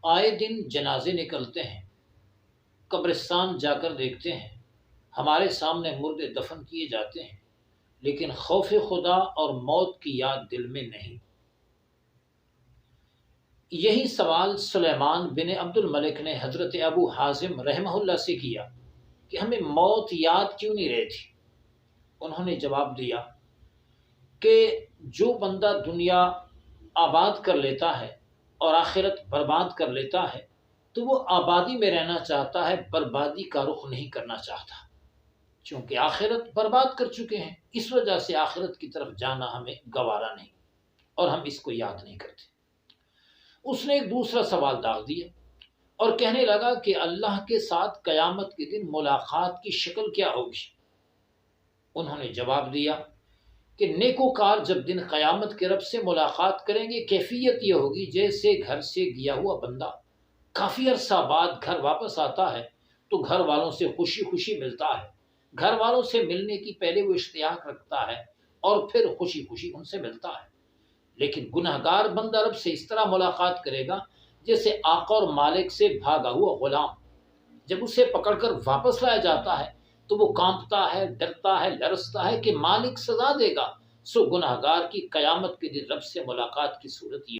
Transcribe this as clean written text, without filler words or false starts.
آئے دن جنازے نکلتے ہیں، قبرستان جا کر دیکھتے ہیں، ہمارے سامنے مردے دفن کیے جاتے ہیں، لیکن خوف خدا اور موت کی یاد دل میں نہیں۔ یہی سوال سلیمان بن عبد الملک نے حضرت ابو حازم رحمہ اللہ سے کیا کہ ہمیں موت یاد کیوں نہیں رہتی؟ انہوں نے جواب دیا کہ جو بندہ دنیا آباد کر لیتا ہے اور آخرت برباد کر لیتا ہے تو وہ آبادی میں رہنا چاہتا ہے، بربادی کا رخ نہیں کرنا چاہتا، چونکہ آخرت برباد کر چکے ہیں، اس وجہ سے آخرت کی طرف جانا ہمیں گوارا نہیں اور ہم اس کو یاد نہیں کرتے۔ اس نے ایک دوسرا سوال داغ دیا اور کہنے لگا کہ اللہ کے ساتھ قیامت کے دن ملاقات کی شکل کیا ہوگی؟ انہوں نے جواب دیا کہ نیکوکار جب دن قیامت کے رب سے ملاقات کریں گے، کیفیت یہ ہوگی جیسے گھر سے گیا ہوا بندہ کافی عرصہ بعد گھر واپس آتا ہے تو گھر والوں سے خوشی خوشی ملتا ہے، گھر والوں سے ملنے کی پہلے وہ اشتیاق رکھتا ہے اور پھر خوشی خوشی ان سے ملتا ہے۔ لیکن گنہگار بندہ رب سے اس طرح ملاقات کرے گا جیسے آقا اور مالک سے بھاگا ہوا غلام، جب اسے پکڑ کر واپس لایا جاتا ہے تو وہ کانپتا ہے، ڈرتا ہے، لرزتا ہے کہ مالک سزا دے گا۔ سو گنہگار کی قیامت کے دن رب سے ملاقات کی صورت یہ